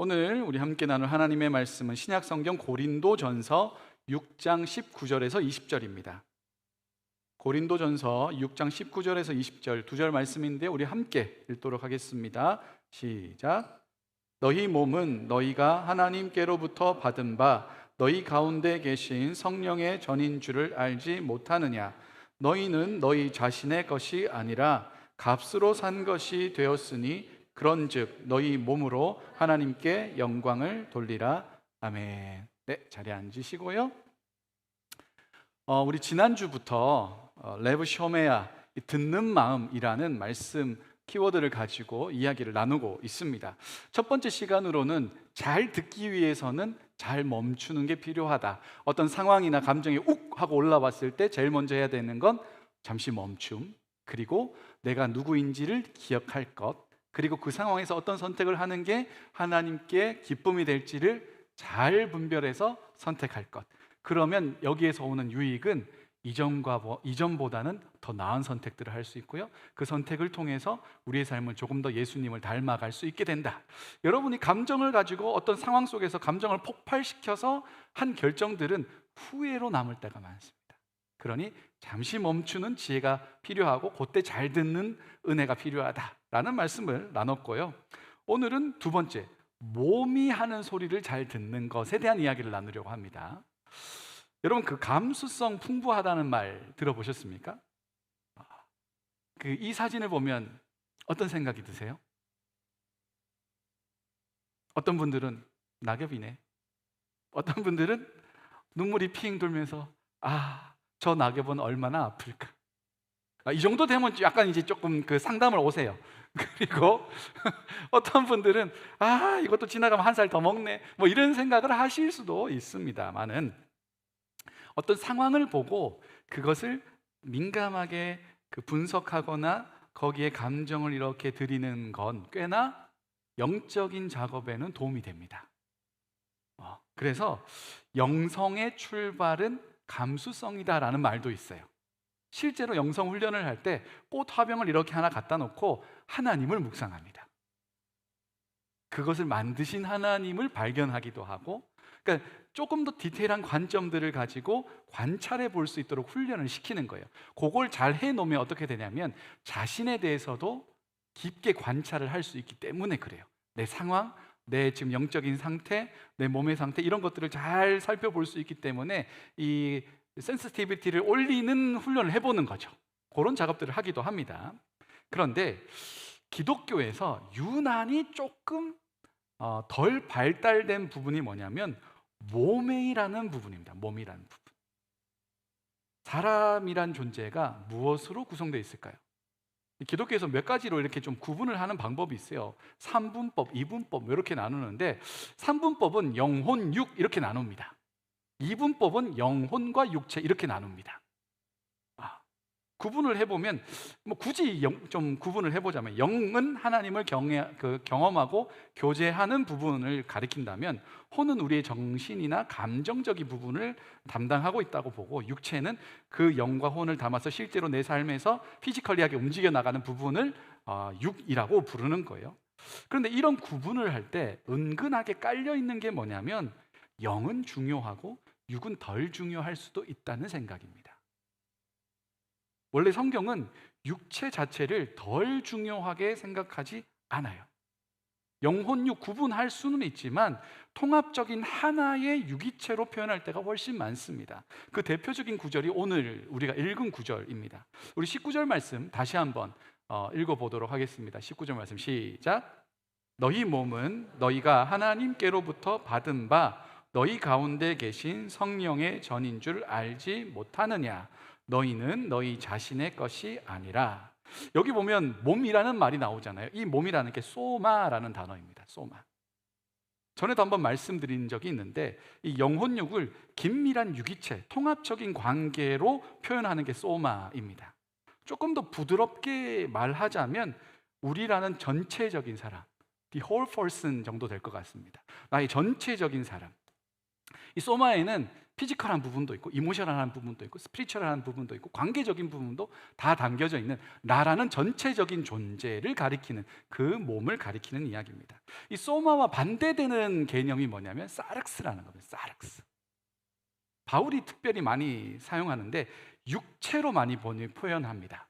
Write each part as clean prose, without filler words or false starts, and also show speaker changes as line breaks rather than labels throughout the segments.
오늘 우리 함께 나눌 하나님의 말씀은 신약성경 고린도전서 6장 19절에서 20절입니다. 고린도전서 6장 19절에서 20절 두 절 말씀인데 우리 함께 읽도록 하겠습니다. 시작. 너희 몸은 너희가 하나님께로부터 받은 바 너희 가운데 계신 성령의 전인 줄을 알지 못하느냐. 너희는 너희 자신의 것이 아니라 값으로 산 것이 되었으니 그런즉 너희 몸으로 하나님께 영광을 돌리라. 아멘. 네, 자리에 앉으시고요. 우리 지난주부터 레브 쇼메아, 듣는 마음이라는 말씀 키워드를 가지고 이야기를 나누고 있습니다. 첫 번째 시간으로는 잘 듣기 위해서는 잘 멈추는 게 필요하다. 어떤 상황이나 감정이 욱 하고 올라왔을 때 제일 먼저 해야 되는 건 잠시 멈춤, 그리고 내가 누구인지를 기억할 것, 그리고 그 상황에서 어떤 선택을 하는 게 하나님께 기쁨이 될지를 잘 분별해서 선택할 것. 그러면 여기에서 오는 유익은 이전보다는 더 나은 선택들을 할 수 있고요, 그 선택을 통해서 우리의 삶을 조금 더 예수님을 닮아갈 수 있게 된다. 여러분이 감정을 가지고 어떤 상황 속에서 감정을 폭발시켜서 한 결정들은 후회로 남을 때가 많습니다. 그러니 잠시 멈추는 지혜가 필요하고 그때 잘 듣는 은혜가 필요하다라는 말씀을 나눴고요. 오늘은 두 번째, 몸이 하는 소리를 잘 듣는 것에 대한 이야기를 나누려고 합니다. 여러분, 그 감수성 풍부하다는 말 들어보셨습니까? 이 사진을 보면 어떤 생각이 드세요? 어떤 분들은 낙엽이네, 어떤 분들은 눈물이 핑 돌면서 저 낙엽은 얼마나 아플까. 이 정도 되면 약간 이제 조금 그 상담을 오세요. 그리고 어떤 분들은 이것도 지나가면 한 살 더 먹네, 뭐 이런 생각을 하실 수도 있습니다만은, 어떤 상황을 보고 그것을 민감하게 분석하거나 거기에 감정을 이렇게 들이는 건 꽤나 영적인 작업에는 도움이 됩니다. 그래서 영성의 출발은 감수성이다라는 말도 있어요. 실제로 영성 훈련을 할 때 꽃 화병을 이렇게 하나 갖다 놓고 하나님을 묵상합니다. 그것을 만드신 하나님을 발견하기도 하고, 그러니까 조금 더 디테일한 관점들을 가지고 관찰해 볼 수 있도록 훈련을 시키는 거예요. 그걸 잘 해놓으면 어떻게 되냐면 자신에 대해서도 깊게 관찰을 할 수 있기 때문에 그래요. 내 상황, 내 지금 영적인 상태, 내 몸의 상태, 이런 것들을 잘 살펴볼 수 있기 때문에 이 센시티비티를 올리는 훈련을 해보는 거죠. 그런 작업들을 하기도 합니다. 그런데 기독교에서 유난히 조금 덜 발달된 부분이 뭐냐면 몸이라는 부분입니다. 몸이라는 부분. 사람이란 존재가 무엇으로 구성되어 있을까요? 기독교에서 몇 가지로 이렇게 좀 구분을 하는 방법이 있어요. 3분법, 2분법 이렇게 나누는데, 3분법은 영혼, 육 이렇게 나눕니다. 2분법은 영혼과 육체 이렇게 나눕니다. 구분을 해보면 굳이 좀 구분을 해보자면, 영은 하나님을 경험하고 교제하는 부분을 가리킨다면, 혼은 우리의 정신이나 감정적인 부분을 담당하고 있다고 보고, 육체는 그 영과 혼을 담아서 실제로 내 삶에서 피지컬리하게 움직여 나가는 부분을 육이라고 부르는 거예요. 그런데 이런 구분을 할 때 은근하게 깔려 있는 게 뭐냐면, 영은 중요하고 육은 덜 중요할 수도 있다는 생각입니다. 원래 성경은 육체 자체를 덜 중요하게 생각하지 않아요. 영혼, 육 구분할 수는 있지만 통합적인 하나의 유기체로 표현할 때가 훨씬 많습니다. 그 대표적인 구절이 오늘 우리가 읽은 구절입니다. 우리 19절 말씀 다시 한번 읽어보도록 하겠습니다. 19절 말씀 시작. 너희 몸은 너희가 하나님께로부터 받은 바 너희 가운데 계신 성령의 전인 줄 알지 못하느냐. 너희는 너희 자신의 것이 아니라. 여기 보면 몸이라는 말이 나오잖아요. 이 몸이라는 게 소마라는 단어입니다. 소마. 전에도 한번 말씀드린 적이 있는데, 이 영혼육을 긴밀한 유기체, 통합적인 관계로 표현하는 게 소마입니다. 조금 더 부드럽게 말하자면 우리라는 전체적인 사람, the whole person 정도 될 것 같습니다. 나의 전체적인 사람, 이 소마에는 피지컬한 부분도 있고 이모셔널한 부분도 있고 스피리추얼한 부분도 있고 관계적인 부분도 다 담겨져 있는 나라는 전체적인 존재를 가리키는 그 몸을 가리키는 이야기입니다. 이 소마와 반대되는 개념이 뭐냐면 사륵스라는 겁니다. 사륵스. 바울이 특별히 많이 사용하는데 육체로 많이 표현합니다.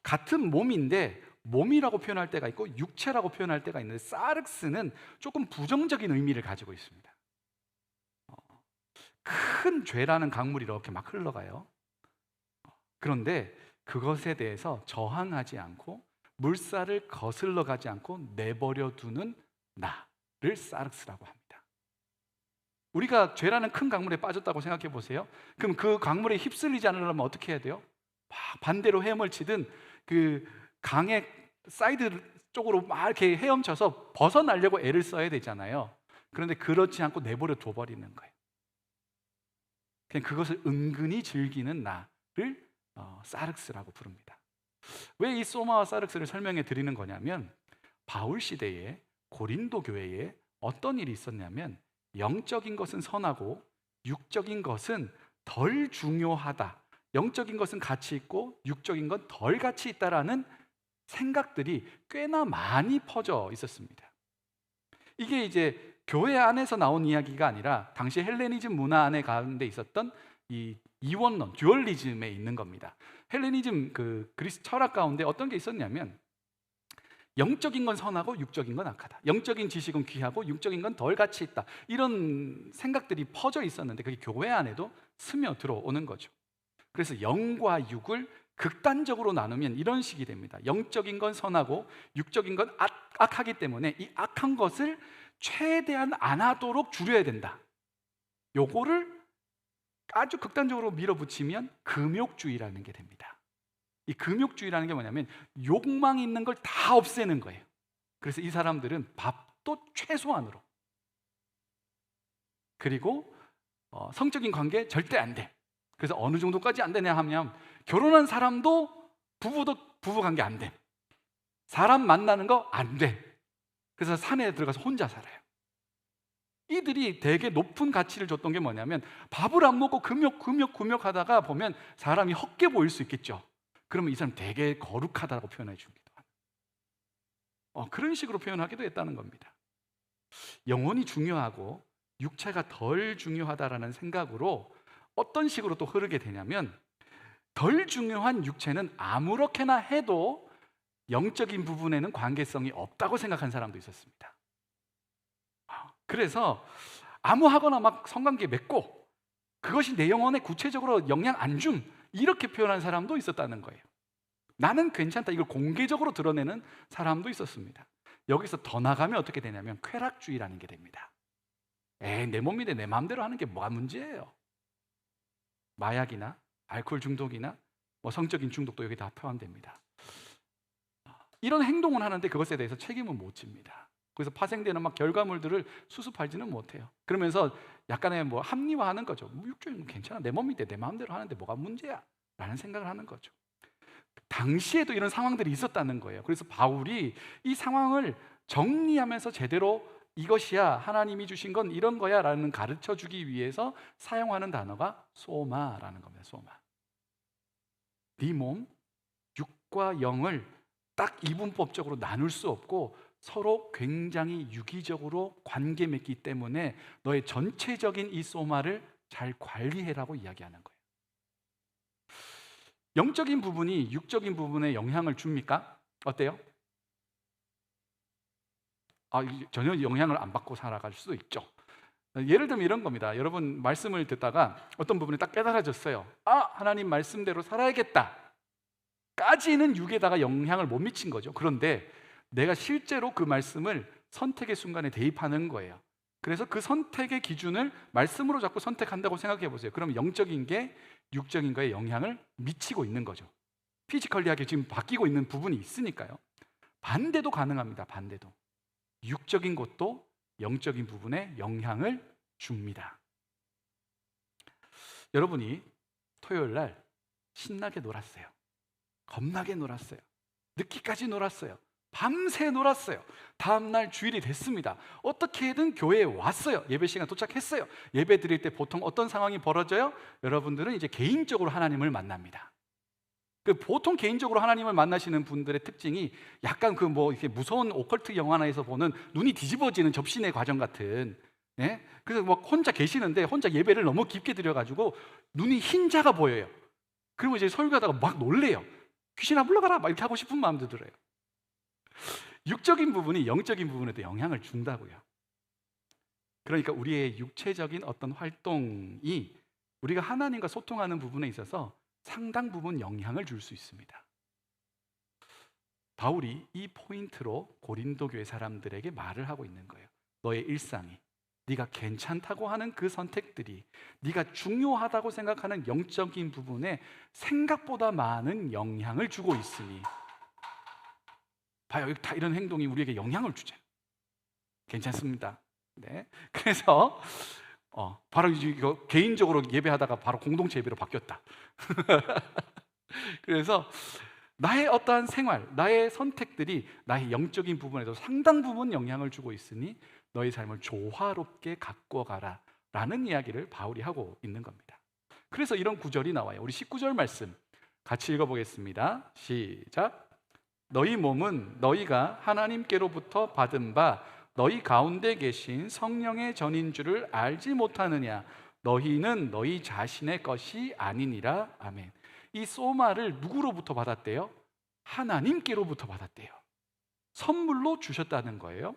같은 몸인데 몸이라고 표현할 때가 있고 육체라고 표현할 때가 있는데 사륵스는 조금 부정적인 의미를 가지고 있습니다. 큰 죄라는 강물이 이렇게 막 흘러가요. 그런데 그것에 대해서 저항하지 않고 물살을 거슬러 가지 않고 내버려 두는 나를 사륵스라고 합니다. 우리가 죄라는 큰 강물에 빠졌다고 생각해 보세요. 그럼 그 강물에 휩쓸리지 않으려면 어떻게 해야 돼요? 막 반대로 헤엄을치든 그 강의 사이드 쪽으로 막 이렇게 헤엄쳐서 벗어나려고 애를 써야 되잖아요. 그런데 그렇지 않고 내버려 둬버리는 거예요. 그냥 그것을 은근히 즐기는 나를 사륵스라고 부릅니다. 왜 이 소마와 사륵스를 설명해 드리는 거냐면 바울 시대에 고린도 교회에 어떤 일이 있었냐면 영적인 것은 선하고 육적인 것은 덜 중요하다. 영적인 것은 가치 있고 육적인 건 덜 가치 있다라는 생각들이 꽤나 많이 퍼져 있었습니다. 이게 이제 교회 안에서 나온 이야기가 아니라 당시 헬레니즘 문화 안에 가운데 있었던 이 이원론, 듀얼리즘에 있는 겁니다. 헬레니즘 그 그리스 철학 가운데 어떤 게 있었냐면 영적인 건 선하고 육적인 건 악하다. 영적인 지식은 귀하고 육적인 건 덜 가치 있다. 이런 생각들이 퍼져 있었는데 그게 교회 안에도 스며 들어오는 거죠. 그래서 영과 육을 극단적으로 나누면 이런 식이 됩니다. 영적인 건 선하고 육적인 건 악하기 때문에 이 악한 것을 최대한 안 하도록 줄여야 된다. 요거를 아주 극단적으로 밀어붙이면 금욕주의라는 게 됩니다. 이 금욕주의라는 게 뭐냐면 욕망 있는 걸 다 없애는 거예요. 그래서 이 사람들은 밥도 최소한으로, 그리고 성적인 관계 절대 안 돼. 그래서 어느 정도까지 안 되냐 하면 결혼한 사람도 부부 관계 안 돼. 사람 만나는 거 안 돼. 그래서 산에 들어가서 혼자 살아요. 이들이 되게 높은 가치를 줬던 게 뭐냐면 밥을 안 먹고 금욕 하다가 보면 사람이 헛게 보일 수 있겠죠. 그러면 이 사람 되게 거룩하다고 표현해 줍니다. 그런 식으로 표현하기도 했다는 겁니다. 영혼이 중요하고 육체가 덜 중요하다라는 생각으로 어떤 식으로 또 흐르게 되냐면 덜 중요한 육체는 아무렇게나 해도 영적인 부분에는 관계성이 없다고 생각한 사람도 있었습니다. 그래서 아무하거나 막 성관계 맺고 그것이 내 영혼에 구체적으로 영향 안 줌, 이렇게 표현하는 사람도 있었다는 거예요. 나는 괜찮다, 이걸 공개적으로 드러내는 사람도 있었습니다. 여기서 더 나가면 어떻게 되냐면 쾌락주의라는 게 됩니다. 내 몸인데 내 마음대로 하는 게 뭐가 문제예요? 마약이나 알코올 중독이나 성적인 중독도 여기 다 포함됩니다. 이런 행동을 하는데 그것에 대해서 책임을 못 집니다. 그래서 파생되는 막 결과물들을 수습하지는 못해요. 그러면서 약간의 합리화하는 거죠. 육주는 괜찮아, 내 몸인데 내 마음대로 하는데 뭐가 문제야? 라는 생각을 하는 거죠. 당시에도 이런 상황들이 있었다는 거예요. 그래서 바울이 이 상황을 정리하면서 제대로 이것이야, 하나님이 주신 건 이런 거야 라는 가르쳐 주기 위해서 사용하는 단어가 소마라는 겁니다. 소마. 네 몸, 육과 영을 딱 이분법적으로 나눌 수 없고 서로 굉장히 유기적으로 관계 맺기 때문에 너의 전체적인 이 소마를 잘 관리해라고 이야기하는 거예요. 영적인 부분이 육적인 부분에 영향을 줍니까? 어때요? 전혀 영향을 안 받고 살아갈 수도 있죠. 예를 들면 이런 겁니다. 여러분 말씀을 듣다가 어떤 부분이 딱 깨달아졌어요. 하나님 말씀대로 살아야겠다 까지는 육에다가 영향을 못 미친 거죠. 그런데 내가 실제로 그 말씀을 선택의 순간에 대입하는 거예요. 그래서 그 선택의 기준을 말씀으로 자꾸 선택한다고 생각해 보세요. 그럼 영적인 게 육적인 거에 영향을 미치고 있는 거죠. 피지컬리하게 지금 바뀌고 있는 부분이 있으니까요. 반대도 가능합니다. 반대도. 육적인 것도 영적인 부분에 영향을 줍니다. 여러분이 토요일 날 신나게 놀았어요. 겁나게 놀았어요. 늦게까지 놀았어요. 밤새 놀았어요. 다음날 주일이 됐습니다. 어떻게든 교회에 왔어요. 예배 시간 도착했어요. 예배 드릴 때 보통 어떤 상황이 벌어져요? 여러분들은 이제 개인적으로 하나님을 만납니다. 보통 개인적으로 하나님을 만나시는 분들의 특징이 약간 이렇게 무서운 오컬트 영화에서 보는 눈이 뒤집어지는 접신의 과정 같은, 예? 그래서 혼자 계시는데 혼자 예배를 너무 깊게 드려가지고 눈이 흰자가 보여요. 그리고 이제 설교하다가 막 놀래요. 귀신아 물러가라 막 이렇게 하고 싶은 마음도 들어요. 육적인 부분이 영적인 부분에도 영향을 준다고요. 그러니까 우리의 육체적인 어떤 활동이 우리가 하나님과 소통하는 부분에 있어서 상당 부분 영향을 줄 수 있습니다. 바울이 이 포인트로 고린도 교회 사람들에게 말을 하고 있는 거예요. 너의 일상이, 네가 괜찮다고 하는 그 선택들이, 네가 중요하다고 생각하는 영적인 부분에 생각보다 많은 영향을 주고 있으니, 봐요, 다 이런 행동이 우리에게 영향을 주잖아요. 괜찮습니다. 네. 그래서 바로 이거 개인적으로 예배하다가 바로 공동체 예배로 바뀌었다. 그래서 나의 어떠한 생활, 나의 선택들이 나의 영적인 부분에도 상당 부분 영향을 주고 있으니 너의 삶을 조화롭게 가꿔가라 라는 이야기를 바울이 하고 있는 겁니다. 그래서 이런 구절이 나와요. 우리 19절 말씀 같이 읽어보겠습니다. 시작. 너희 몸은 너희가 하나님께로부터 받은 바 너희 가운데 계신 성령의 전인 줄을 알지 못하느냐. 너희는 너희 자신의 것이 아니니라. 아멘. 이 소마를 누구로부터 받았대요? 하나님께로부터 받았대요. 선물로 주셨다는 거예요.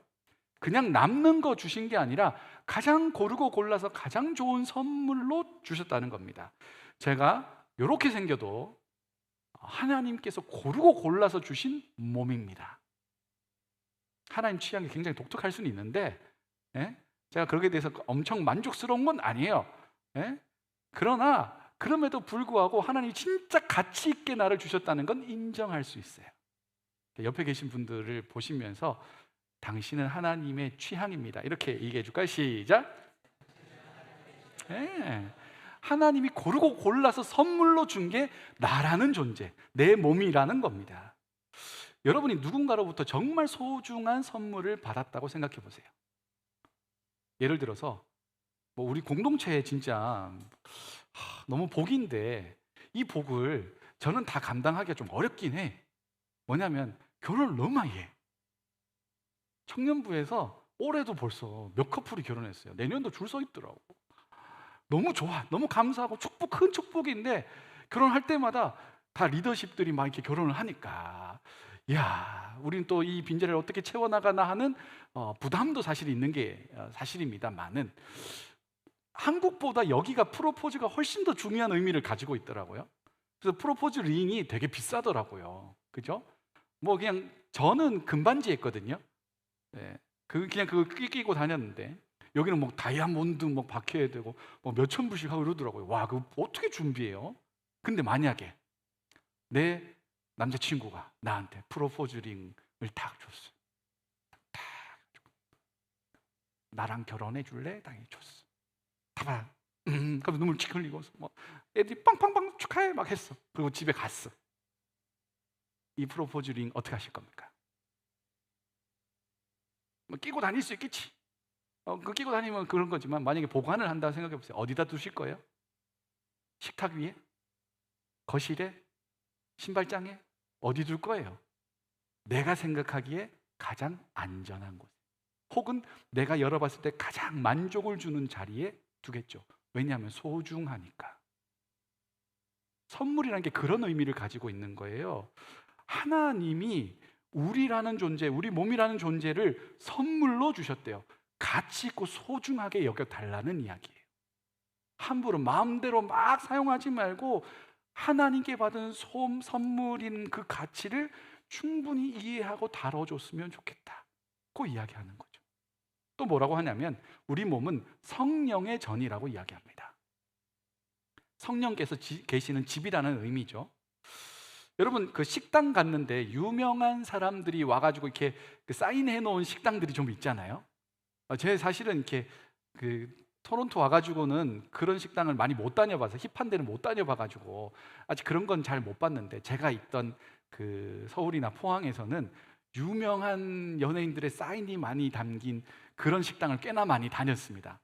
그냥 남는 거 주신 게 아니라 가장 고르고 골라서 가장 좋은 선물로 주셨다는 겁니다. 제가 이렇게 생겨도 하나님께서 고르고 골라서 주신 몸입니다. 하나님 취향이 굉장히 독특할 수는 있는데, 예? 제가 그렇게 대해서 엄청 만족스러운 건 아니에요. 예? 그러나 그럼에도 불구하고 하나님이 진짜 가치 있게 나를 주셨다는 건 인정할 수 있어요. 옆에 계신 분들을 보시면서 당신은 하나님의 취향입니다, 이렇게 얘기해 줄까요? 시작. 예. 하나님이 고르고 골라서 선물로 준 게 나라는 존재, 내 몸이라는 겁니다. 여러분이 누군가로부터 정말 소중한 선물을 받았다고 생각해 보세요. 예를 들어서 우리 공동체에 진짜 너무 복인데 이 복을 저는 다 감당하기가 좀 어렵긴 해. 뭐냐면 결혼을 너무 많이 해. 청년부에서 올해도 벌써 몇 커플이 결혼했어요. 내년도 줄 서 있더라고. 너무 좋아, 너무 감사하고 축복, 큰 축복인데 결혼할 때마다 다 리더십들이 막 이렇게 결혼을 하니까, 야, 우리는 또 이 빈자리를 어떻게 채워나가나 하는 부담도 사실 있는 게 사실입니다만은, 한국보다 여기가 프로포즈가 훨씬 더 중요한 의미를 가지고 있더라고요. 그래서 프로포즈 링이 되게 비싸더라고요. 그죠? 그냥 저는 금반지 했거든요. 네. 그냥 그거 끼고 다녔는데 여기는 다이아몬드 박혀야 되고 몇천 불씩 하고 이러더라고요. 와, 그거 어떻게 준비해요? 근데 만약에 내 남자친구가 나한테 프로포즈 링을 딱 줬어. 딱 나랑 결혼해 줄래? 당연히 줬어. 다봐. 그럼 눈물 칙 흘리고 애들이 빵빵빵 축하해 막 했어. 그리고 집에 갔어. 이 프로포즈 링 어떻게 하실 겁니까? 끼고 다닐 수 있겠지. 그 끼고 다니면 그런 거지만 만약에 보관을 한다 생각해 보세요. 어디다 두실 거예요? 식탁 위에? 거실에? 신발장에? 어디 둘 거예요? 내가 생각하기에 가장 안전한 곳, 혹은 내가 열어봤을 때 가장 만족을 주는 자리에 두겠죠. 왜냐하면 소중하니까. 선물이라는 게 그런 의미를 가지고 있는 거예요. 하나님이 우리라는 존재, 우리 몸이라는 존재를 선물로 주셨대요. 가치 있고 소중하게 여겨달라는 이야기예요. 함부로 마음대로 막 사용하지 말고 하나님께 받은 선물인 그 가치를 충분히 이해하고 다뤄줬으면 좋겠다, 그 이야기하는 거죠. 또 뭐라고 하냐면 우리 몸은 성령의 전이라고 이야기합니다. 성령께서 계시는 집이라는 의미죠. 여러분, 그 식당 갔는데 유명한 사람들이 와가지고 이렇게 사인해 놓은 식당들이 좀 있잖아요. 제 사실은 이렇게 토론토 와가지고는 그런 식당을 많이 못 다녀봐서, 힙한 데는 못 다녀봐가지고 아직 그런 건 잘 못 봤는데, 제가 있던 그 서울이나 포항에서는 유명한 연예인들의 사인이 많이 담긴 그런 식당을 꽤나 많이 다녔습니다.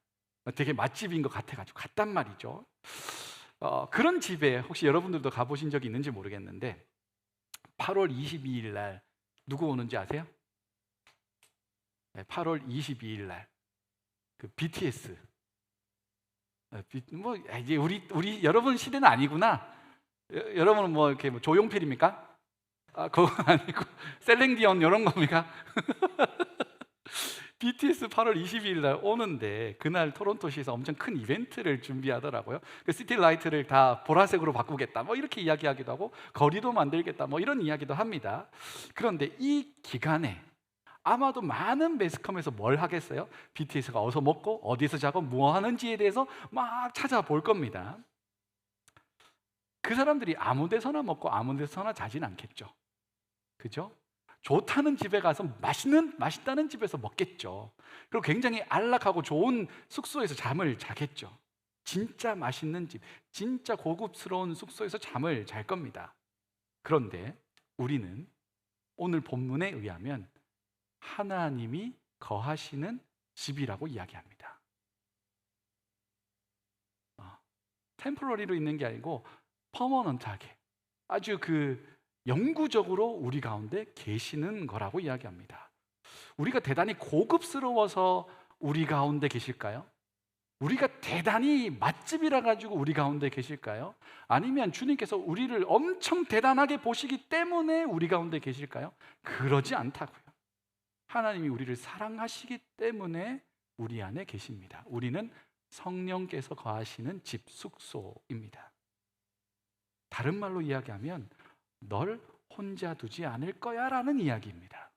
되게 맛집인 것 같아가지고 갔단 말이죠. 그런 집에 혹시 여러분들도 가보신 적이 있는지 모르겠는데 8월 22일 날 누구 오는지 아세요? 네, 8월 22일 날 그 BTS. 뭐 이제 우리 여러분 시대는 아니구나. 여러분은 뭐 이렇게 뭐 조용필입니까? 그건 아니고 셀랭디온 이런 겁니까? BTS 8월 22일 날 오는데 그날 토론토시에서 엄청 큰 이벤트를 준비하더라고요. 그 시티라이트를 다 보라색으로 바꾸겠다 뭐 이렇게 이야기하기도 하고 거리도 만들겠다 뭐 이런 이야기도 합니다. 그런데 이 기간에 아마도 많은 매스컴에서 뭘 하겠어요? BTS가 어디서 먹고 어디서 자고 뭐 하는지에 대해서 막 찾아볼 겁니다. 그 사람들이 아무 데서나 먹고 아무 데서나 자진 않겠죠. 그죠? 좋다는 집에 가서 맛있다는 집에서 먹겠죠. 그리고 굉장히 안락하고 좋은 숙소에서 잠을 자겠죠. 진짜 맛있는 집, 진짜 고급스러운 숙소에서 잠을 잘 겁니다. 그런데 우리는 오늘 본문에 의하면 하나님이 거하시는 집이라고 이야기합니다. 템포러리로 있는 게 아니고 퍼머넌트하게 아주 영구적으로 우리 가운데 계시는 거라고 이야기합니다. 우리가 대단히 고급스러워서 우리 가운데 계실까요? 우리가 대단히 맛집이라 가지고 우리 가운데 계실까요? 아니면 주님께서 우리를 엄청 대단하게 보시기 때문에 우리 가운데 계실까요? 그러지 않다고요. 하나님이 우리를 사랑하시기 때문에 우리 안에 계십니다. 우리는 성령께서 거하시는 집, 숙소입니다. 다른 말로 이야기하면 널 혼자 두지 않을 거야 라는 이야기입니다.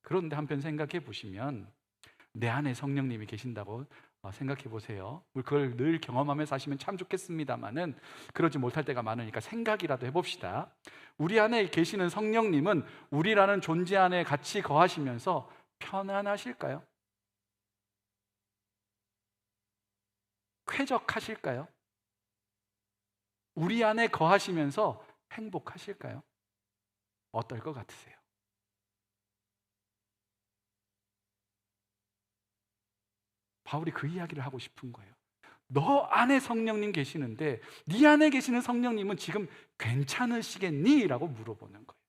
그런데 한편 생각해 보시면 내 안에 성령님이 계신다고 생각해 보세요. 그걸 늘 경험하며 사시면 참 좋겠습니다만은 그러지 못할 때가 많으니까 생각이라도 해봅시다. 우리 안에 계시는 성령님은 우리라는 존재 안에 같이 거하시면서 편안하실까요? 쾌적하실까요? 우리 안에 거하시면서 행복하실까요? 어떨 것 같으세요? 바울이 그 이야기를 하고 싶은 거예요. 너 안에 성령님 계시는데 네 안에 계시는 성령님은 지금 괜찮으시겠니? 라고 물어보는 거예요.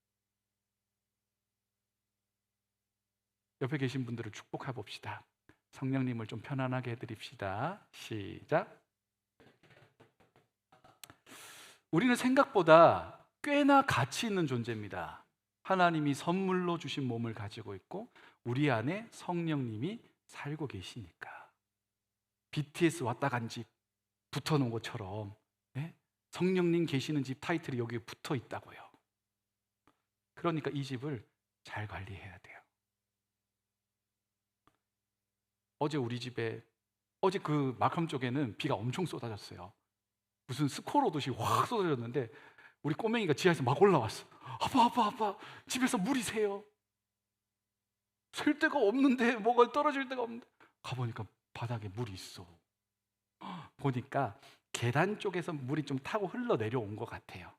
옆에 계신 분들을 축복해 봅시다. 성령님을 좀 편안하게 해드립시다. 시작. 우리는 생각보다 꽤나 가치 있는 존재입니다. 하나님이 선물로 주신 몸을 가지고 있고 우리 안에 성령님이 살고 계시니까. BTS 왔다 간 집 붙어놓은 것처럼 성령님 계시는 집 타이틀이 여기에 붙어 있다고요. 그러니까 이 집을 잘 관리해야 돼요. 어제 우리 집에 어제 그 마컴 쪽에는 비가 엄청 쏟아졌어요. 무슨 스콜 오듯이 확 쏟아졌는데 우리 꼬맹이가 지하에서 막 올라왔어. 아빠 집에서 물이 새요. 셀 데가 없는데 뭐가 떨어질 데가 없는데 가보니까 바닥에 물이 있어. 보니까 계단 쪽에서 물이 좀 타고 흘러 내려온 것 같아요.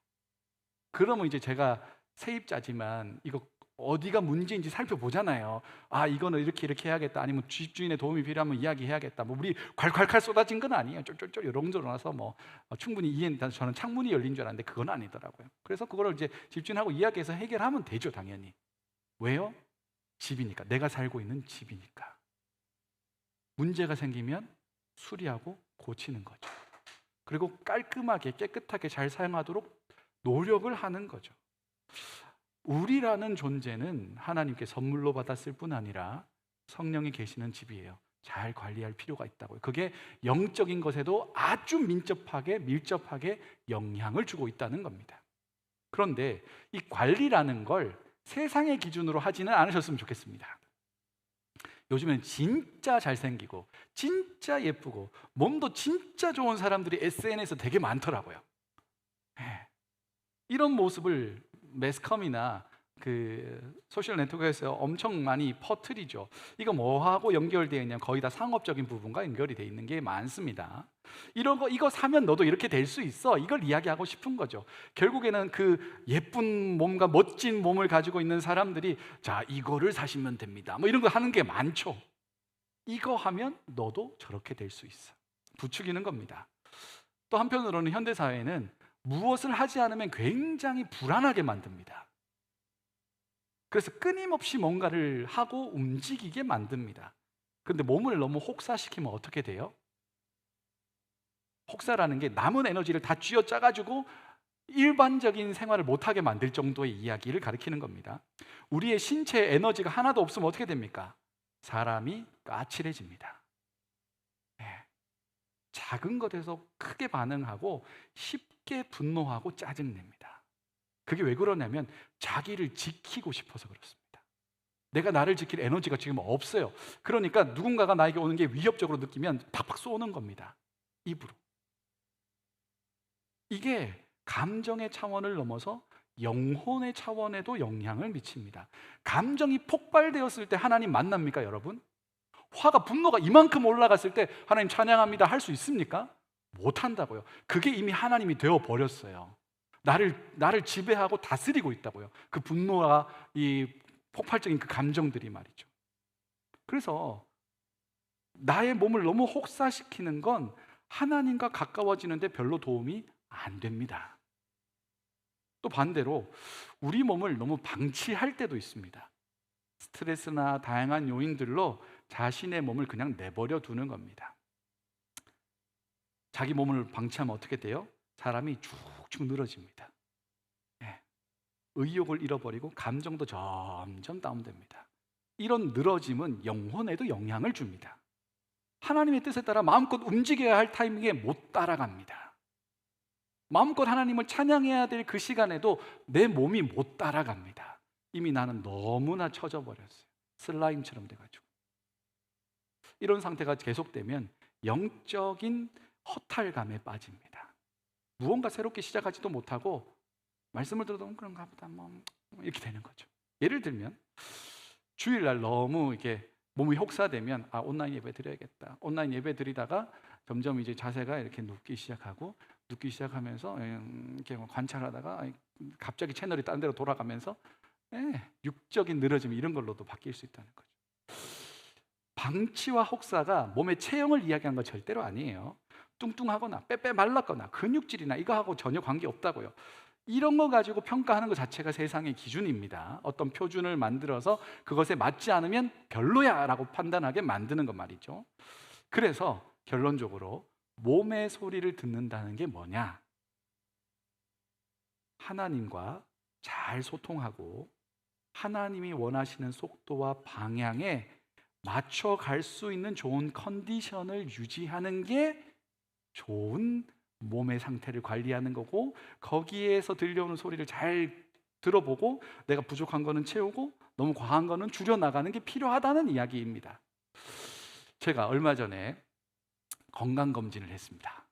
그러면 이제 제가 세입자지만 이거 어디가 문제인지 살펴보잖아요. 이거는 이렇게 해야겠다. 아니면 집주인의 도움이 필요하면 이야기해야겠다. 뭐 우리 콸콸콸 쏟아진 건 아니에요. 쫄쫄쫄 요런저런 와서 충분히 이해는 저는 창문이 열린 줄 알았는데 그건 아니더라고요. 그래서 그거를 이제 집주인하고 이야기해서 해결하면 되죠, 당연히. 왜요? 집이니까. 내가 살고 있는 집이니까. 문제가 생기면 수리하고 고치는 거죠. 그리고 깔끔하게 깨끗하게 잘 사용하도록 노력을 하는 거죠. 우리라는 존재는 하나님께 선물로 받았을 뿐 아니라 성령이 계시는 집이에요. 잘 관리할 필요가 있다고요. 그게 영적인 것에도 아주 밀접하게 영향을 주고 있다는 겁니다. 그런데 이 관리라는 걸 세상의 기준으로 하지는 않으셨으면 좋겠습니다. 요즘엔 진짜 잘생기고 진짜 예쁘고 몸도 진짜 좋은 사람들이 SNS에 되게 많더라고요. 이런 모습을 매스컴이나 소셜 네트워크에서 엄청 많이 퍼뜨리죠. 이거 뭐하고 연결되어 있냐면 거의 다 상업적인 부분과 연결이 되어 있는 게 많습니다. 이런 거 이거 사면 너도 이렇게 될 수 있어. 이걸 이야기하고 싶은 거죠. 결국에는 그 예쁜 몸과 멋진 몸을 가지고 있는 사람들이 자, 이거를 사시면 됩니다. 뭐 이런 거 하는 게 많죠. 이거 하면 너도 저렇게 될 수 있어. 부추기는 겁니다. 또 한편으로는 현대 사회는 무엇을 하지 않으면 굉장히 불안하게 만듭니다. 그래서 끊임없이 뭔가를 하고 움직이게 만듭니다. 그런데 몸을 너무 혹사시키면 어떻게 돼요? 혹사라는 게 남은 에너지를 다 쥐어짜가지고 일반적인 생활을 못하게 만들 정도의 이야기를 가리키는 겁니다. 우리의 신체 에너지가 하나도 없으면 어떻게 됩니까? 사람이 까칠해집니다. 네. 작은 것에서 크게 반응하고 쉽게 분노하고 짜증냅니다. 그게 왜 그러냐면 자기를 지키고 싶어서 그렇습니다. 내가 나를 지킬 에너지가 지금 없어요. 그러니까 누군가가 나에게 오는 게 위협적으로 느끼면 팍팍 쏘는 겁니다. 입으로. 이게 감정의 차원을 넘어서 영혼의 차원에도 영향을 미칩니다. 감정이 폭발되었을 때 하나님 만납니까, 여러분? 분노가 이만큼 올라갔을 때 하나님 찬양합니다 할 수 있습니까? 못한다고요. 그게 이미 하나님이 되어 버렸어요. 나를 지배하고 다스리고 있다고요. 그 분노와 이 폭발적인 그 감정들이 말이죠. 그래서 나의 몸을 너무 혹사시키는 건 하나님과 가까워지는데 별로 도움이 안 됩니다. 또 반대로 우리 몸을 너무 방치할 때도 있습니다. 스트레스나 다양한 요인들로 자신의 몸을 그냥 내버려 두는 겁니다. 자기 몸을 방치하면 어떻게 돼요? 사람이 쭉쭉 늘어집니다. 네. 의욕을 잃어버리고 감정도 점점 다운됩니다. 이런 늘어짐은 영혼에도 영향을 줍니다. 하나님의 뜻에 따라 마음껏 움직여야 할 타이밍에 못 따라갑니다. 마음껏 하나님을 찬양해야 될 그 시간에도 내 몸이 못 따라갑니다. 이미 나는 너무나 처져 버렸어요. 슬라임처럼 돼가지고. 이런 상태가 계속되면 영적인 허탈감에 빠집니다. 무언가 새롭게 시작하지도 못하고 말씀을 들어도 그런가 보다 뭐 이렇게 되는 거죠. 예를 들면 주일날 너무 이렇게 몸이 혹사되면 온라인 예배 드려야겠다. 온라인 예배 드리다가 점점 이제 자세가 이렇게 눕기 시작하면서 이렇게 관찰하다가 갑자기 채널이 딴 데로 돌아가면서 육적인 늘어짐 이런 걸로도 바뀔 수 있다는 거죠. 방치와 혹사가 몸의 체형을 이야기한 건 절대로 아니에요. 뚱뚱하거나 빼빼 말랐거나 근육질이나 이거하고 전혀 관계없다고요. 이런 거 가지고 평가하는 것 자체가 세상의 기준입니다. 어떤 표준을 만들어서 그것에 맞지 않으면 별로야 라고 판단하게 만드는 것 말이죠. 그래서 결론적으로 몸의 소리를 듣는다는 게 뭐냐? 하나님과 잘 소통하고 하나님이 원하시는 속도와 방향에 맞춰갈 수 있는 좋은 컨디션을 유지하는 게 좋은 몸의 상태를 관리하는 거고, 거기에서 들려오는 소리를 잘 들어보고 내가 부족한 거는 채우고 너무 과한 거는 줄여나가는 게 필요하다는 이야기입니다. 제가 얼마 전에 건강검진을 했습니다.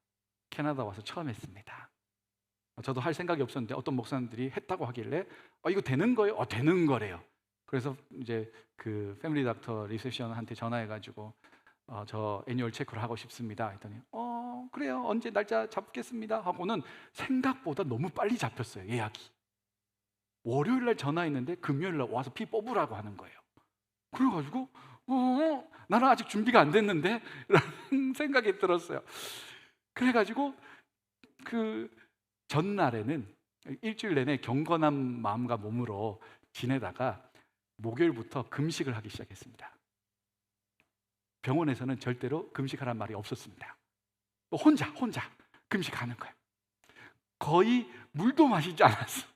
캐나다 와서 처음 했습니다. 저도 할 생각이 없었는데 어떤 목사님들이 했다고 하길래 이거 되는 거예요? 되는 거래요. 그래서 이제 그 패밀리 닥터 리셉션한테 전화해가지고 저 애뉴얼 체크를 하고 싶습니다 했더니 그래요, 언제 날짜 잡겠습니다 하고는 생각보다 너무 빨리 잡혔어요. 예약이 월요일 날 전화했는데 금요일 날 와서 피 뽑으라고 하는 거예요. 그래가지고 나는 아직 준비가 안 됐는데 라는 생각이 들었어요. 그래가지고 그 전날에는 일주일 내내 경건한 마음과 몸으로 지내다가 목요일부터 금식을 하기 시작했습니다. 병원에서는 절대로 금식하라는 말이 없었습니다. 혼자 금식하는 거예요. 거의 물도 마시지 않았어.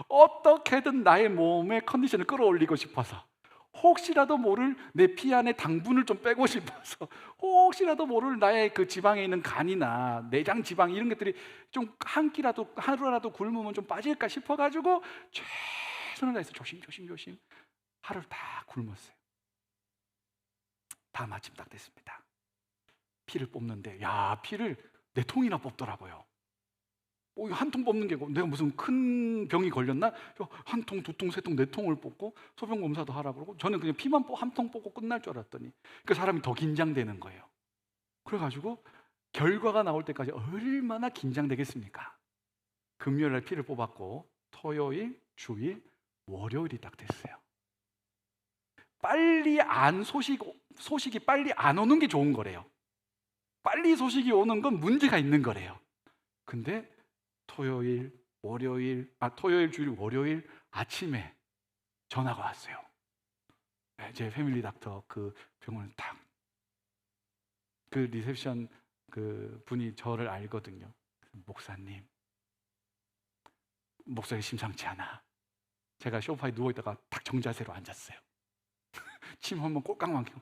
어떻게든 나의 몸의 컨디션을 끌어올리고 싶어서, 혹시라도 모를 내 피 안에 당분을 좀 빼고 싶어서, 혹시라도 모를 나의 그 지방에 있는 간이나 내장 지방 이런 것들이 좀 한 끼라도 하루라도 굶으면 좀 빠질까 싶어가지고 최선을 다해서 조심 하루를 다 굶었어요. 다 마침 딱 됐습니다. 피를 뽑는데 피를 4통이나 뽑더라고요. 한 통 뽑는 게 내가 무슨 큰 병이 걸렸나? 한 통, 두 통, 세 통, 네 통을 뽑고 소변 검사도 하라고 그러고 저는 그냥 피만 한 통 뽑고 끝날 줄 알았더니 그 사람이 더 긴장되는 거예요. 그래가지고 결과가 나올 때까지 얼마나 긴장되겠습니까? 금요일 날 피를 뽑았고 토요일, 주일, 월요일이 딱 됐어요. 빨리 소식이 빨리 안 오는 게 좋은 거래요. 빨리 소식이 오는 건 문제가 있는 거래요. 근데 토요일, 주일, 월요일 아침에 전화가 왔어요. 제 패밀리 닥터 그 병원을 딱 그 리셉션 그 분이 저를 알거든요. 목사님 목소리 심상치 않아. 제가 소파에 누워있다가 딱 정자세로 앉았어요. 침 한번 꼴깍 막히고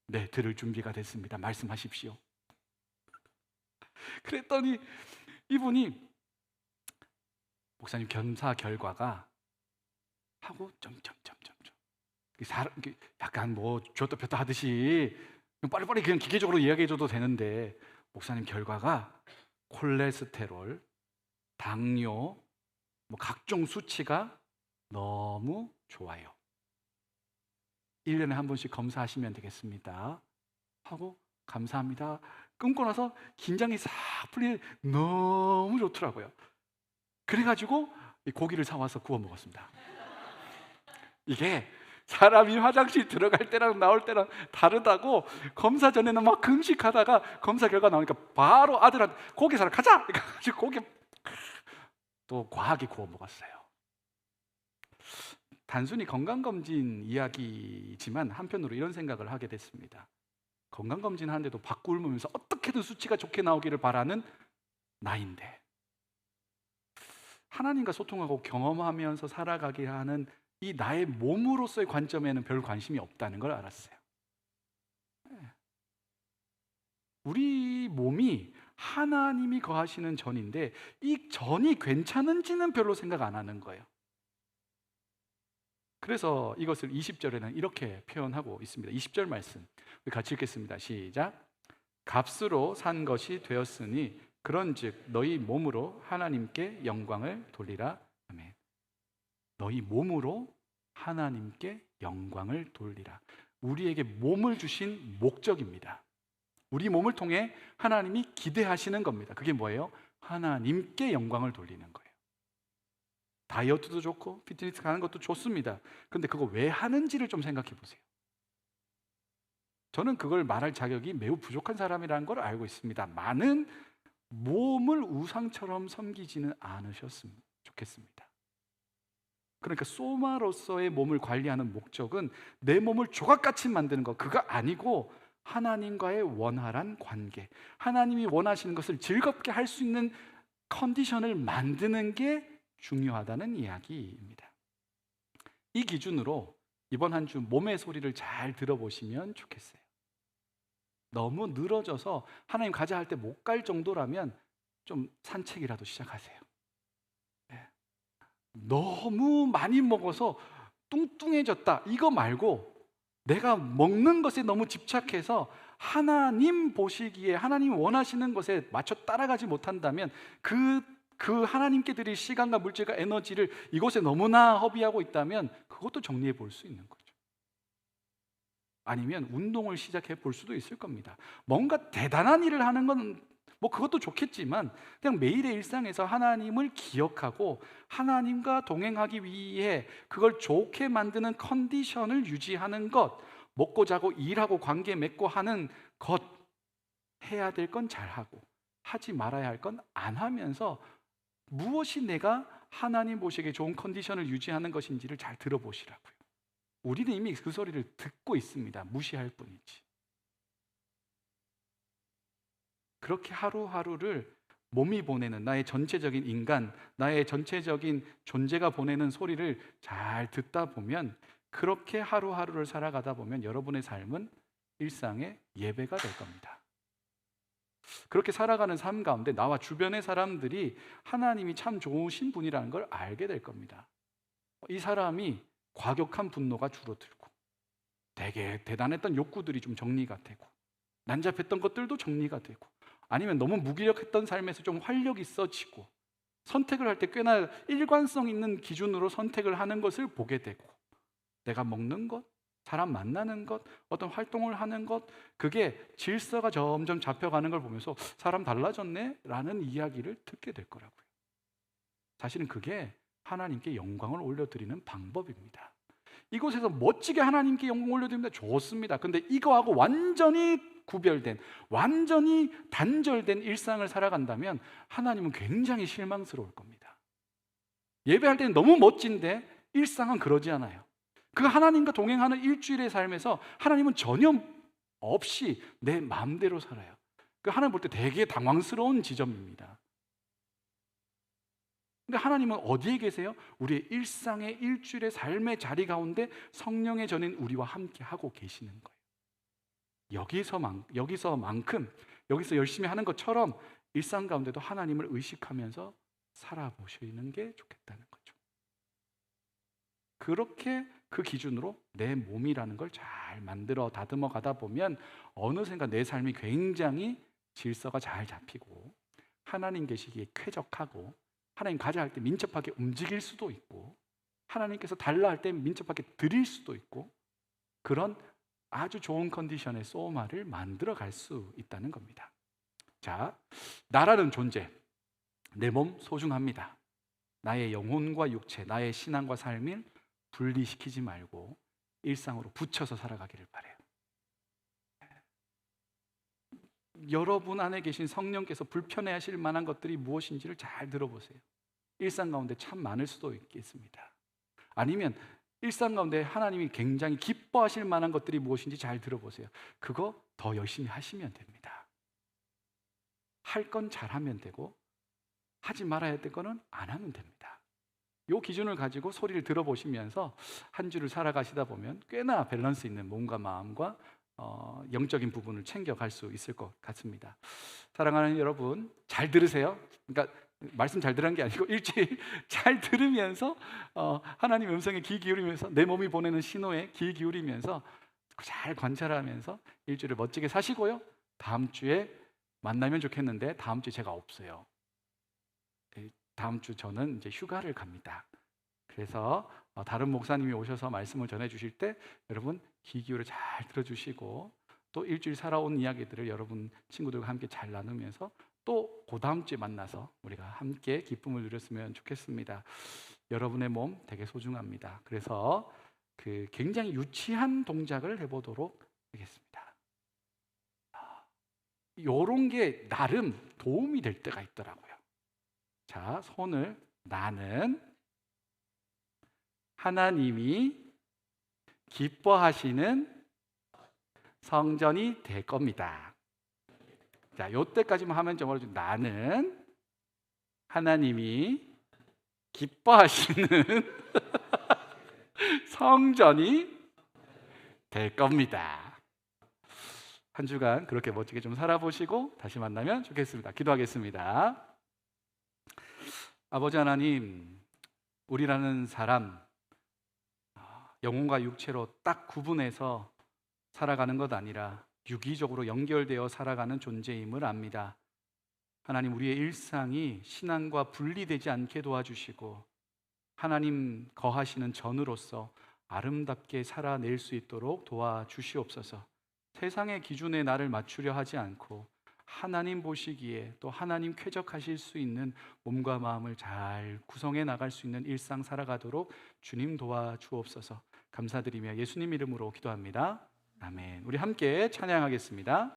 네, 들을 준비가 됐습니다. 말씀하십시오. 그랬더니 이분이 목사님 검사 결과가 하고 점점점점점 약간 뭐 줬다 폈다 하듯이 빨리빨리 그냥 기계적으로 이야기해줘도 되는데 목사님 결과가 콜레스테롤, 당뇨, 뭐 각종 수치가 너무 좋아요. 1년에 한 번씩 검사하시면 되겠습니다. 하고 감사합니다. 끊고 나서 긴장이 싹 풀리는 너무 좋더라고요. 그래가지고 고기를 사와서 구워 먹었습니다. 이게 사람이 화장실 들어갈 때랑 나올 때랑 다르다고 검사 전에는 막 금식하다가 검사 결과 나오니까 바로 아들한테 고기 사러 가자! 그래가지고 고기 또 과하게 구워 먹었어요. 단순히 건강검진 이야기지만 한편으로 이런 생각을 하게 됐습니다. 건강검진 하는데도 받고 울면서 어떻게든 수치가 좋게 나오기를 바라는 나인데 하나님과 소통하고 경험하면서 살아가게 하는 이 나의 몸으로서의 관점에는 별 관심이 없다는 걸 알았어요. 우리 몸이 하나님이 거하시는 전인데 이 전이 괜찮은지는 별로 생각 안 하는 거예요. 그래서 이것을 20절에는 이렇게 표현하고 있습니다. 20절 말씀 같이 읽겠습니다. 시작. 값으로 산 것이 되었으니 그런즉 너희 몸으로 하나님께 영광을 돌리라. 아멘. 너희 몸으로 하나님께 영광을 돌리라. 우리에게 몸을 주신 목적입니다. 우리 몸을 통해 하나님이 기대하시는 겁니다. 그게 뭐예요? 하나님께 영광을 돌리는 거예요. 다이어트도 좋고 피트니스 가는 것도 좋습니다. 그런데 그거 왜 하는지를 좀 생각해 보세요. 저는 그걸 말할 자격이 매우 부족한 사람이라는 걸 알고 있습니다. 많은 몸을 우상처럼 섬기지는 않으셨으면 좋겠습니다. 그러니까 소마로서의 몸을 관리하는 목적은 내 몸을 조각같이 만드는 것, 그거 아니고 하나님과의 원활한 관계, 하나님이 원하시는 것을 즐겁게 할 수 있는 컨디션을 만드는 게 중요하다는 이야기입니다. 이 기준으로 이번 한 주 몸의 소리를 잘 들어보시면 좋겠어요. 너무 늘어져서 하나님 가자 할 때 못 갈 정도라면 좀 산책이라도 시작하세요. 네. 너무 많이 먹어서 뚱뚱해졌다 이거 말고 내가 먹는 것에 너무 집착해서 하나님 보시기에 하나님 원하시는 것에 맞춰 따라가지 못한다면 그 하나님께 드릴 시간과 물질과 에너지를 이곳에 너무나 허비하고 있다면 그것도 정리해 볼 수 있는 거죠. 아니면 운동을 시작해 볼 수도 있을 겁니다. 뭔가 대단한 일을 하는 건 뭐 그것도 좋겠지만 그냥 매일의 일상에서 하나님을 기억하고 하나님과 동행하기 위해 그걸 좋게 만드는 컨디션을 유지하는 것, 먹고 자고 일하고 관계 맺고 하는 것, 해야 될 건 잘하고 하지 말아야 할 건 안 하면서 무엇이 내가 하나님 보시기에 좋은 컨디션을 유지하는 것인지를 잘 들어보시라고요. 우리는 이미 그 소리를 듣고 있습니다. 무시할 뿐이지. 그렇게 하루하루를 몸이 보내는 나의 전체적인 인간, 나의 전체적인 존재가 보내는 소리를 잘 듣다 보면 그렇게 하루하루를 살아가다 보면 여러분의 삶은 일상의 예배가 될 겁니다. 그렇게 살아가는 삶 가운데 나와 주변의 사람들이 하나님이 참 좋으신 분이라는 걸 알게 될 겁니다. 이 사람이 과격한 분노가 줄어들고 되게 대단했던 욕구들이 좀 정리가 되고 난잡했던 것들도 정리가 되고 아니면 너무 무기력했던 삶에서 좀 활력 있어지고 선택을 할 때 꽤나 일관성 있는 기준으로 선택을 하는 것을 보게 되고, 내가 먹는 것, 사람 만나는 것, 어떤 활동을 하는 것, 그게 질서가 점점 잡혀가는 걸 보면서 사람 달라졌네? 라는 이야기를 듣게 될 거라고요. 사실은 그게 하나님께 영광을 올려드리는 방법입니다. 이곳에서 멋지게 하나님께 영광 올려드립니다. 좋습니다. 근데 이거하고 완전히 구별된, 완전히 단절된 일상을 살아간다면 하나님은 굉장히 실망스러울 겁니다. 예배할 때는 너무 멋진데 일상은 그러지 않아요. 그 하나님과 동행하는 일주일의 삶에서 하나님은 전혀 없이 내 마음대로 살아요. 그 하나님 볼 때 되게 당황스러운 지점입니다. 근데 하나님은 어디에 계세요? 우리의 일상의 일주일의 삶의 자리 가운데 성령의 전인 우리와 함께 하고 계시는 거예요. 여기서 열심히 하는 것처럼 일상 가운데도 하나님을 의식하면서 살아보시는 게 좋겠다는 거죠. 그렇게 그 기준으로 내 몸이라는 걸 잘 만들어 다듬어 가다 보면 어느샌가 내 삶이 굉장히 질서가 잘 잡히고, 하나님 계시기에 쾌적하고, 하나님 가자 할 때 민첩하게 움직일 수도 있고, 하나님께서 달라 할 때 민첩하게 드릴 수도 있고, 그런 아주 좋은 컨디션의 소마를 만들어 갈 수 있다는 겁니다. 자, 나라는 존재, 내 몸 소중합니다. 나의 영혼과 육체, 나의 신앙과 삶을 분리시키지 말고 일상으로 붙여서 살아가기를 바라요. 여러분 안에 계신 성령께서 불편해하실 만한 것들이 무엇인지를 잘 들어보세요. 일상 가운데 참 많을 수도 있겠습니다. 아니면 일상 가운데 하나님이 굉장히 기뻐하실 만한 것들이 무엇인지 잘 들어보세요. 그거 더 열심히 하시면 됩니다. 할 건 잘하면 되고, 하지 말아야 될 거는 안 하면 됩니다. 이 기준을 가지고 소리를 들어보시면서 한 주를 살아가시다 보면 꽤나 밸런스 있는 몸과 마음과 영적인 부분을 챙겨갈 수 있을 것 같습니다. 사랑하는 여러분, 잘 들으세요. 그러니까 말씀 잘 들은 게 아니고 일주일 잘 들으면서 하나님 음성에 귀 기울이면서, 내 몸이 보내는 신호에 귀 기울이면서 잘 관찰하면서 일주일을 멋지게 사시고요. 다음 주에 만나면 좋겠는데 다음 주에 제가 없어요. 다음 주 저는 이제 휴가를 갑니다. 그래서 다른 목사님이 오셔서 말씀을 전해 주실 때 여러분 귀 기울여 잘 들어주시고, 또 일주일 살아온 이야기들을 여러분 친구들과 함께 잘 나누면서 또 그 다음 주에 만나서 우리가 함께 기쁨을 누렸으면 좋겠습니다. 여러분의 몸 되게 소중합니다. 그래서 그 굉장히 유치한 동작을 해보도록 하겠습니다. 이런 게 나름 도움이 될 때가 있더라고요. 자, 손을, 나는 하나님이 기뻐하시는 성전이 될 겁니다. 자, 요때까지만 하면 좀 어렵죠. 나는 하나님이 기뻐하시는 성전이 될 겁니다. 한 주간 그렇게 멋지게 좀 살아보시고 다시 만나면 좋겠습니다. 기도하겠습니다. 아버지 하나님, 우리라는 사람 영혼과 육체로 딱 구분해서 살아가는 것 아니라 유기적으로 연결되어 살아가는 존재임을 압니다. 하나님, 우리의 일상이 신앙과 분리되지 않게 도와주시고 하나님 거하시는 전으로서 아름답게 살아낼 수 있도록 도와주시옵소서. 세상의 기준에 나를 맞추려 하지 않고 하나님 보시기에 또 하나님 쾌적하실 수 있는 몸과 마음을 잘 구성해 나갈 수 있는 일상 살아가도록 주님 도와주옵소서. 감사드리며 예수님 이름으로 기도합니다. 아멘. 우리 함께 찬양하겠습니다.